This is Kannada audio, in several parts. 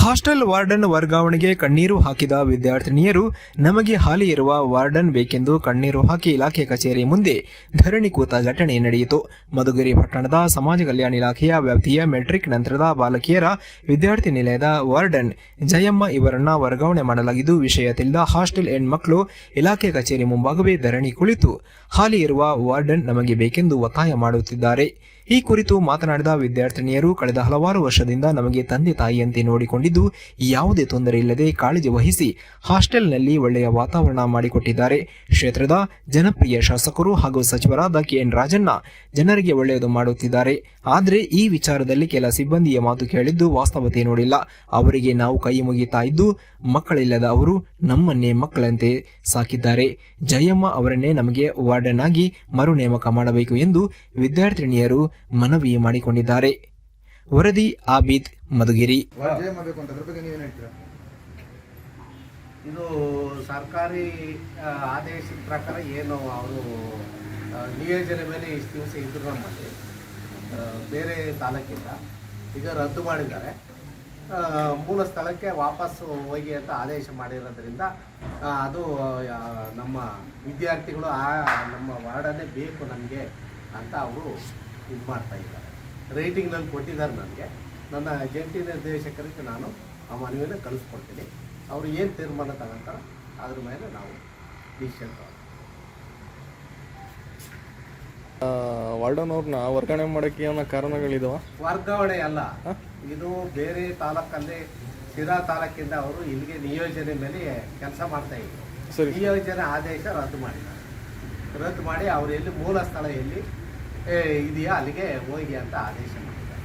ಹಾಸ್ಟೆಲ್ ವಾರ್ಡನ್ ವರ್ಗಾವಣೆಗೆ ಕಣ್ಣೀರು ಹಾಕಿದ ವಿದ್ಯಾರ್ಥಿನಿಯರು ನಮಗೆ ಹಾಲಿ ಇರುವ ವಾರ್ಡನ್ ಬೇಕೆಂದು ಕಣ್ಣೀರು ಹಾಕಿ ಇಲಾಖೆ ಕಚೇರಿ ಮುಂದೆ ಧರಣಿ ಕೂತ ಘಟನೆ ನಡೆಯಿತು. ಮಧುಗಿರಿ ಪಟ್ಟಣದ ಸಮಾಜ ಕಲ್ಯಾಣ ಇಲಾಖೆಯ ವ್ಯಾಪ್ತಿಯ ಮೆಟ್ರಿಕ್ ನಂತರದ ಬಾಲಕಿಯರ ವಿದ್ಯಾರ್ಥಿ ನಿಲಯದ ವಾರ್ಡನ್ ಜಯಮ್ಮ ಇವರನ್ನ ವರ್ಗಾವಣೆ ಮಾಡಲಾಗಿದ್ದು, ವಿಷಯ ತಿಳಿದ ಹಾಸ್ಟೆಲ್ ಹೆಣ್ಮಕ್ಕಳು ಇಲಾಖೆ ಕಚೇರಿ ಮುಂಭಾಗವೇ ಧರಣಿ ಕುಳಿತು ಹಾಲಿ ಇರುವ ವಾರ್ಡನ್ ನಮಗೆ ಬೇಕೆಂದು ಒತ್ತಾಯ ಮಾಡುತ್ತಿದ್ದಾರೆ. ಈ ಕುರಿತು ಮಾತನಾಡಿದ ವಿದ್ಯಾರ್ಥಿನಿಯರು, ಕಳೆದ ಹಲವಾರು ವರ್ಷದಿಂದ ನಮಗೆ ತಂದೆ ತಾಯಿಯಂತೆ ನೋಡಿಕೊಂಡಿದ್ದು, ಯಾವುದೇ ತೊಂದರೆ ಇಲ್ಲದೆ ಕಾಳಜಿ ವಹಿಸಿ ಹಾಸ್ಟೆಲ್ನಲ್ಲಿ ಒಳ್ಳೆಯ ವಾತಾವರಣ ಮಾಡಿಕೊಟ್ಟಿದ್ದಾರೆ. ಕ್ಷೇತ್ರದ ಜನಪ್ರಿಯ ಶಾಸಕರು ಹಾಗೂ ಸಚಿವರಾದ ಕೆಎನ್ ರಾಜಣ್ಣ ಜನರಿಗೆ ಒಳ್ಳೆಯದು ಮಾಡುತ್ತಿದ್ದಾರೆ. ಆದರೆ ಈ ವಿಚಾರದಲ್ಲಿ ಕೆಲ ಸಿಬ್ಬಂದಿಯ ಮಾತು ಕೇಳಿದ್ದು ವಾಸ್ತವತೆ ನೋಡಿಲ್ಲ. ಅವರಿಗೆ ನಾವು ಕೈ ಮುಗಿತಾ ಇದ್ದು, ಮಕ್ಕಳಿಲ್ಲದ ಅವರು ನಮ್ಮನ್ನೇ ಮಕ್ಕಳಂತೆ ಸಾಕಿದ್ದಾರೆ. ಜಯಮ್ಮ ಅವರನ್ನೇ ನಮಗೆ ವಾರ್ಡನ್ ಆಗಿ ಮರು ನೇಮಕ ಮಾಡಬೇಕು ಎಂದು ವಿದ್ಯಾರ್ಥಿನಿಯರು ಮನವಿ ಮಾಡಿಕೊಂಡಿದ್ದಾರೆ. ವರದಿ ಆಬಿದ್, ಮಧುಗಿರಿ. ಇದು ಸರ್ಕಾರಿ ಆದೇಶದ ಪ್ರಕಾರ ಏನು ಅವರು ನಿಯೋಜನೆ ಮೇಲೆ ಇಷ್ಟು ದಿವಸ ಇದ್ರು ನಮ್ಮಲ್ಲಿ ಬೇರೆ ತಾಲೂಕಿಂದ ಈಗ ರದ್ದು ಮಾಡಿದ್ದಾರೆ. ಮೂಲ ಸ್ಥಳಕ್ಕೆ ವಾಪಸ್ಸು ಹೋಗಿ ಅಂತ ಆದೇಶ ಮಾಡಿರೋದ್ರಿಂದ ಅದು ನಮ್ಮ ವಿದ್ಯಾರ್ಥಿಗಳು ನಮ್ಮ ವಾರ್ಡನ್ನೇ ಬೇಕು ನಮಗೆ ಅಂತ ಅವರು ಇದು ಮಾಡ್ತಾ ಇದ್ದಾರೆ. ರೇಟಿಂಗ್ನಲ್ಲಿ ಕೊಟ್ಟಿದ್ದಾರೆ. ನನಗೆ ನನ್ನ ಜಂಟಿ ನಿರ್ದೇಶಕರಿಗೆ ನಾನು ಆ ಮನವಿಯನ್ನು ಕಳಿಸ್ಕೊಡ್ತೀನಿ. ಅವರು ಏನು ತೀರ್ಮಾನ ತಗೊಂತಾರ ಅದ್ರ ಮೇಲೆ ನಾವು ಡಿಸಿಷನ್ ತಗೊಂಡು ವಾರ್ಡನ್ ಅವ್ರನ್ನ ವರ್ಗಾವಣೆ ಮಾಡೋಕ್ಕೆ ಏನೋ ಕಾರಣಗಳಿದಾವ? ವರ್ಗಾವಣೆ ಅಲ್ಲ, ಇದು ಬೇರೆ ತಾಲೂಕಲ್ಲಿ ಶಿರಾ ತಾಲೂಕಿಂದ ಅವರು ಇಲ್ಲಿಗೆ ನಿಯೋಜನೆ ಮೇಲೆ ಕೆಲಸ ಮಾಡ್ತಾ ಇದ್ರು. ನಿಯೋಜನೆ ಆದೇಶ ರದ್ದು ಮಾಡಿದ್ದಾರೆ. ರದ್ದು ಮಾಡಿ ಅವರು ಎಲ್ಲಿ ಮೂಲ ಸ್ಥಳ ಎಲ್ಲಿ ಇದೆಯಾ ಅಲ್ಲಿಗೆ ಹೋಗಿ ಅಂತ ಆದೇಶ ಮಾಡಿದ್ದಾರೆ.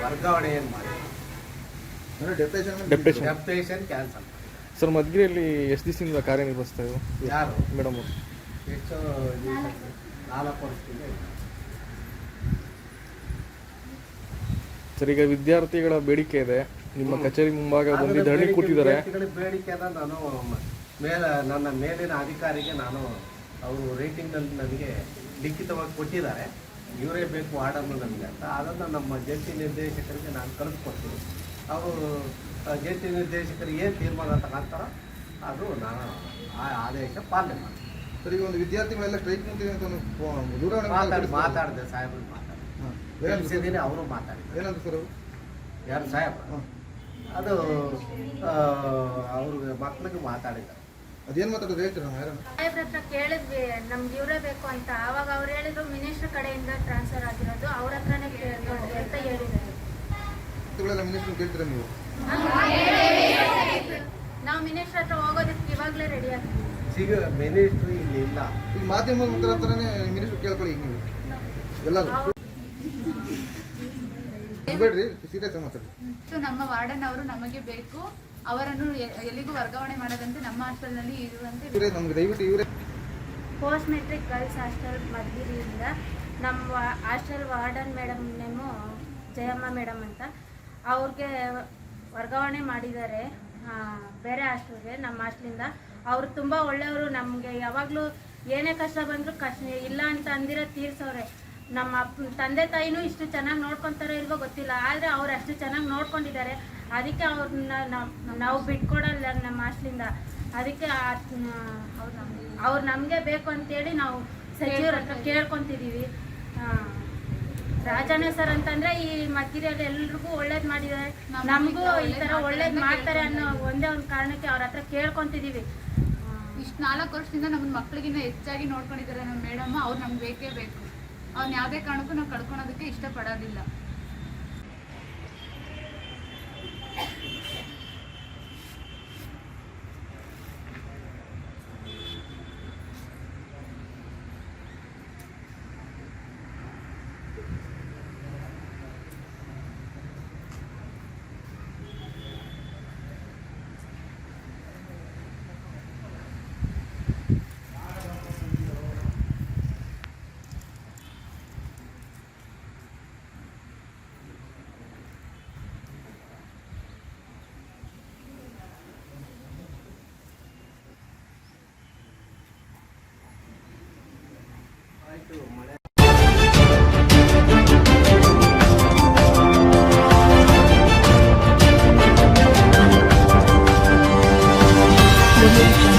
ವರ್ಗಾವಣೆ ಏನು ಮಾಡಿದ್ದಾರೆ, ಡೆಪ್ಯುಟೇಷನ್ ಕ್ಯಾನ್ಸಲ್. ಸರ್, ಮಧುಗಿರಿಯಲ್ಲಿ ಎಷ್ಟು ದಿವಸದಿಂದ ಕಾರ್ಯನಿರ್ವಹಿಸ್ತಾ ಇದ್ರು? ಯಾರು ಮೇಡಮ್ ಅವರು? ಹೆಚ್ಚು 4 ವರ್ಷದಿಂದ. ಸರ್, ಈಗ ವಿದ್ಯಾರ್ಥಿಗಳ ಬೇಡಿಕೆ ಇದೆ, ನಿಮ್ಮ ಕಚೇರಿ ಮುಂಭಾಗ ಬಂದು ಧರಣಿ ಕೂತಿದ್ದಾರೆ. ಬೇಡಿಕೆ ಅದ. ನಾನು ನನ್ನ ಮೇಲಿನ ಅಧಿಕಾರಿಗೆ ನಾನು ಅವರು ರೇಟಿಂಗ್ನಲ್ಲಿ ನನಗೆ ಲಿಖಿತವಾಗಿ ಕೊಟ್ಟಿದ್ದಾರೆ, ಇವರೇ ಬೇಕು ವಾರ್ಡನ್ನು ನಮಗೆ ಅಂತ. ಅದನ್ನು ನಮ್ಮ ಜಂಟಿ ನಿರ್ದೇಶಕರಿಗೆ ನಾನು ಕಳಿಸ್ಕೊಡ್ತೀನಿ. ಅವರು ಜಂಟಿ ನಿರ್ದೇಶಕರು ಏನು ತೀರ್ಮಾನ ತಗೊಂತಾರ ಅದು ನಾನು ಆ ಆದೇಶ ಪಾಲನೆ ಮಾಡ್ತೀನಿ. ಸರ್, ಈಗ ಒಂದು ವಿದ್ಯಾರ್ಥಿಗಳೆಲ್ಲ ಸ್ಟ್ರೈಕ್ ಮಾಡ್ತೀವಿ ಅಂತ ಮಾತಾಡಿದೆ ಸಾಹೇಬ್ರು ಮಾತಾಡಿದ್ದೀನಿ. ಅವರು ಮಾತಾಡಿದ್ರು. ಏನಂತ ಸರ್ ಅವರು? ಯಾರು ಸಾಹೇಬ್ರು? ಅದು ಅವ್ರಿಗೆ ಮಕ್ಳಿಗೆ ಮಾತಾಡಿದ್ದಾರೆ. ಅದೇನು ಮಾತಾಡೋದು ಹೇಳ್ತೀರಾ? ಸಾಹೇಬ್ರ ಹತ್ರ ಕೇಳಿದ್ವಿ, ನಮ್ಗೆ ಇವರೇ ಬೇಕು ಅಂತ. ಆವಾಗ ಅವ್ರು ಹೇಳಿದ್ರು ಮಿನಿಸ್ಟರ್ ಕಡೆಯಿಂದ ಟ್ರಾನ್ಸ್ಫರ್ ಆಗಿರೋದು, ಅವ್ರ ಹತ್ರನೇ ಕೇಳಿ ಅಂತ ಹೇಳಿದ್ದಾರೆ. ಮಿನಿಸ್ಟರ್ ಕೇಳ್ತೀರಾ ನೀವು? ನಾವು ಮಿನಿಸ್ಟರ್ ಹತ್ರ ಹೋಗೋದಕ್ಕೆ ಇವಾಗಲೇ ರೆಡಿ ಆಗ್ತೀವಿ. ಈಗ ಮಿನಿಸ್ಟ್ರು ಇಲ್ಲಿ ಇಲ್ಲ. ಈಗ ಮಾಧ್ಯಮದ ಮುಖಾಂತರನೇ ಮಿನಿಸ್ಟರ್ ಕೇಳ್ಕೊಳ್ಳಿ. ಈಗ ನೀವು ಎಲ್ಲರೂ ಬೇಡ್ರಿ, ಸೀರಿಯಸ್ ಮಾತಾಡಿ. ನಮ್ಮ ವಾರ್ಡನ್ ಅವರು ನಮಗೆ ಬೇಕು, ಅವರನ್ನು ಎಲ್ಲಿಗೂ ವರ್ಗಾವಣೆ ಮಾಡದಂತೆ ನಮ್ಮ ಹಾಸ್ಟೆಲ್ನಲ್ಲಿ ಇರುವಂತೆ ನಮ್ಗೆ ದಯವಿಟ್ಟು ಇವರೇ. ಪೋಸ್ಟ್ ಮೆಟ್ರಿಕ್ ಗರ್ಲ್ಸ್ ಹಾಸ್ಟೆಲ್ ಮಧುಗಿರಿಯಿಂದ ನಮ್ಮ hostel warden madam name Jayamma madam ಅಂತ. ಅವ್ರಿಗೆ ವರ್ಗಾವಣೆ ಮಾಡಿದ್ದಾರೆ ಬೇರೆ ಹಾಸ್ಟೆಲ್ಗೆ, ನಮ್ಮ ಹಾಸ್ಟೆಲಿಂದ. ಅವರು ತುಂಬ ಒಳ್ಳೆಯವರು. ನಮಗೆ ಯಾವಾಗಲೂ ಏನೇ ಕಷ್ಟ ಬಂದರೂ ಇಲ್ಲ ಅಂತ ಅಂದಿರೋ ತೀರ್ಸವ್ರೆ. ನಮ್ಮ ತಂದೆ ತಾಯಿನೂ ಇಷ್ಟು ಚೆನ್ನಾಗಿ ನೋಡ್ಕೊತಾರೋ ಇಲ್ವೋ ಗೊತ್ತಿಲ್ಲ, ಆದರೆ ಅವ್ರು ಅಷ್ಟು ಚೆನ್ನಾಗಿ ನೋಡ್ಕೊಂಡಿದ್ದಾರೆ. ಅದಕ್ಕೆ ಅವ್ರನ್ನ ನಾವು ಬಿಟ್ಕೊಡಲ್ಲ ನಮ್ಮ ಹಾಸ್ಟೆಲಿಂದ. ಅದಕ್ಕೆ ಅವ್ರು ನಮಗೆ ಬೇಕು ಅಂತೇಳಿ ನಾವು ಸಚಿವರ ಹತ್ರ ಕೇಳ್ಕೊತಿದ್ದೀವಿ. ರಾಜಣ್ಣ ಸರ್ ಅಂತಂದರೆ ಈ ಮಧುಗಿರಿಯಲ್ಲಿ ಎಲ್ರಿಗೂ ಒಳ್ಳೇದು ಮಾಡಿದ್ದಾರೆ, ನಮಗೂ ಈ ಥರ ಒಳ್ಳೇದು ಮಾಡ್ತಾರೆ ಅನ್ನೋ ಒಂದೇ ಒಂದು ಕಾರಣಕ್ಕೆ ಅವ್ರ ಹತ್ರ ಕೇಳ್ಕೊತಿದ್ದೀವಿ. ಇಷ್ಟು 4 ವರ್ಷದಿಂದ ನಮ್ಮ ಮಕ್ಕಳಿಗಿಂತ ಹೆಚ್ಚಾಗಿ ನೋಡ್ಕೊಂಡಿದ್ದಾರೆ ನಮ್ಮ ಮೇಡಮ್. ಅವ್ರು ನಮ್ಗೆ ಬೇಕೇ ಬೇಕು. ಅವ್ನು ಯಾವುದೇ ಕಾರಣಕ್ಕೂ ನಾವು ಕಳ್ಕೊಳೋದಕ್ಕೆ ಇಷ್ಟಪಡೋದಿಲ್ಲ. ಮಳೆ audio jungle.